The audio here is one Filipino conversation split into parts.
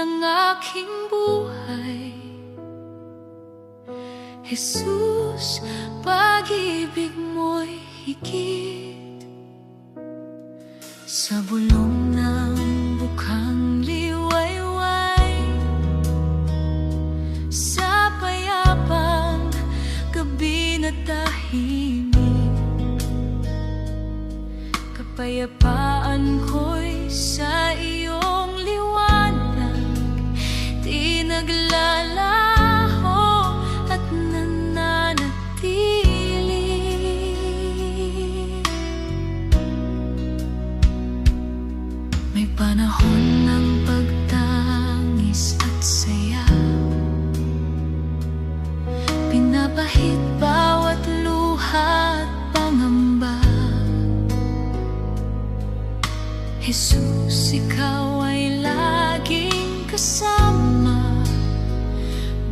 ng aking buhay. Jesus, pag-ibig mo'y higit sa bulong ng bukhang liwayway, sa payapang gabi na tahimik. Kapayapaan ko'y sa iyong liwanag, di naglalaho at nananatili. May panahon ng pagtangis at saya, pinapahid bawat luha at pangamba. Jesus, ikaw ay laging kasama,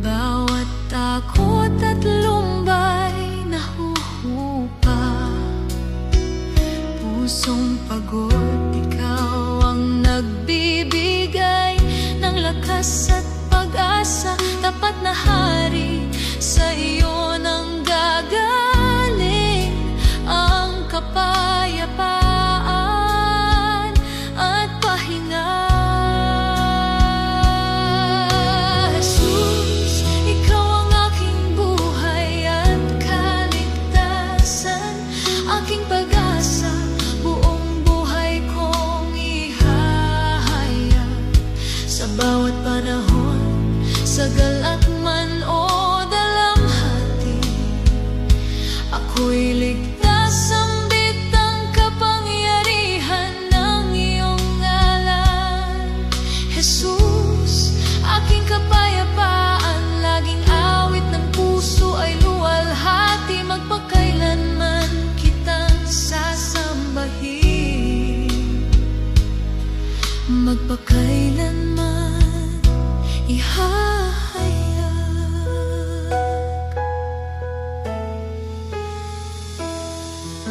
bawat takot at lumbay nahuhupa. Pusong pagod, ikaw ang nagbibigay ng lakas at pag-asa. Tapat na hari, sa iyo nang gagaling ang kapayapaan at pahinga. Jesus, ikaw ang aking buhay at kaligtasan, aking pag-asa, buong buhay kong ihahayag. Sa bawat panahon, sa galat man o dalamhati, ako'y ligtas. Sambit ang kapangyarihan ng iyong ngalan. Jesus, aking kapayapaan, laging awit ng puso ay luwalhati. Magpakailanman kitang sasambahin, magpakailanman ihahayag.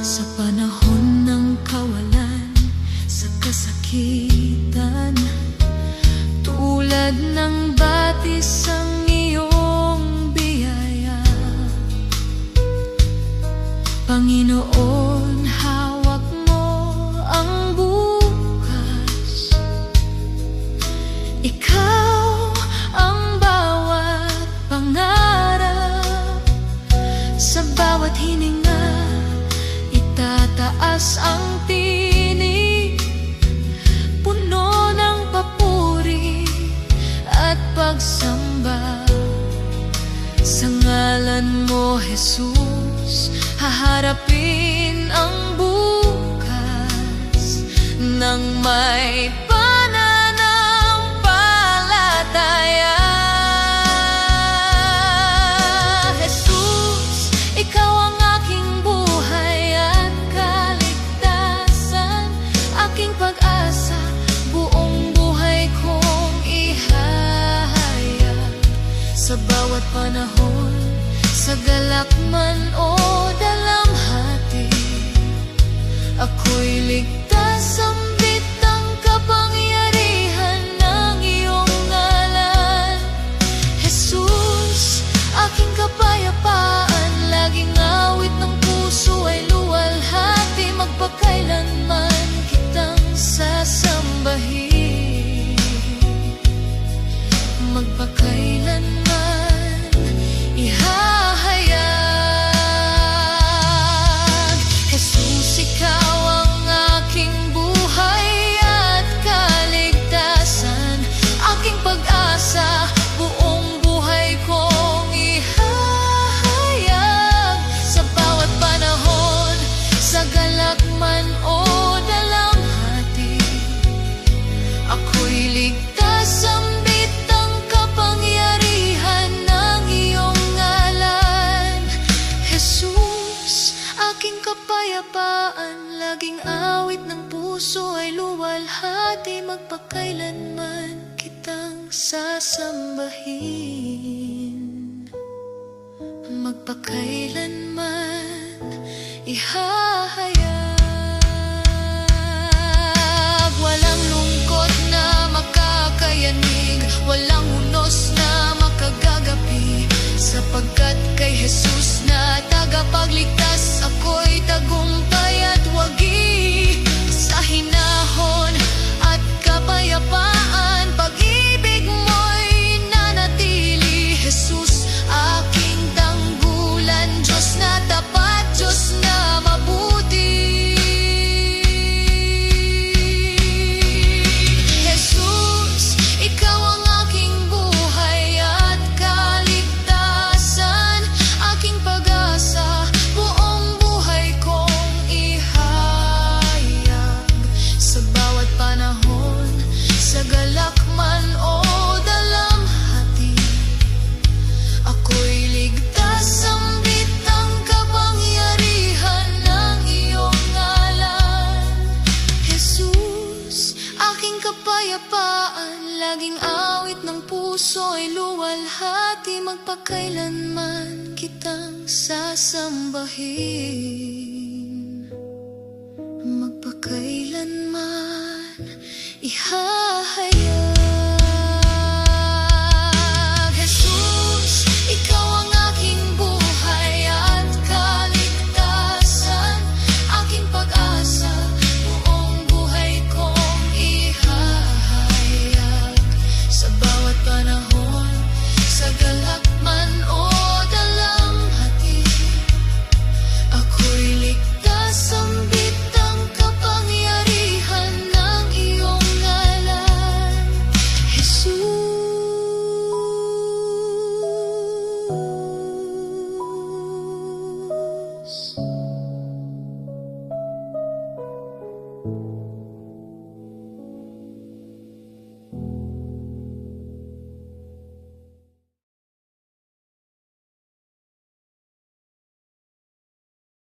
Sa panahon ng kawalan, sa kasakitan, tulad ng batis ang iyong biyaya. Panginoon, hawak mo ang bukas. Ikaw ang bawat pangarap, sa bawat hininga itataas ang tinig, puno ng papuri at pagsamba. Sa ngalan mo, Jesus, haharapin ang bukas ng may pananampalataya. Jesus, ikaw ang aking buhay at kaligtasan, aking pag-asa, buong buhay kong ihahayag. Sa bawat panahon, sa galak man o dalamhati, ako'y ligtas. Sambit ang kapangyarihan ng iyong ngalan. Jesus, aking kapayapaan, laging awit ng puso ay luwalhati. Magpakailanman kitang sasambahin, magpakailanman ihahayag. Jesus, ikaw ang aking buhay at kaligtasan, aking pag-asa, buong buhay kong ihahayag. Sa bawat panahon, sa galak man o dalamhati, ako'y ligtas. Sambit ang kapangyarihan ng iyong ngalan. Jesus, aking kapayapaan, laging awit ng puso ay luwalhati. Magpakailanman kitang sasambahin, magpakailanman ihahayag. Walang lungkot na makakayanig, Palaging awit ng puso'y luwalhati, magpakailanman kitang sasambahin, magpakailanman ihahayag. Jesus, ikaw ang aking buhay at kaligtasan, aking pag-asa, buong buhay kong ihahayag. Sa bawat panahon, sa galak man o dalamhati, ako'y ligtas, sambit ang kapangyarihan ng iyong ngalan, Jesus.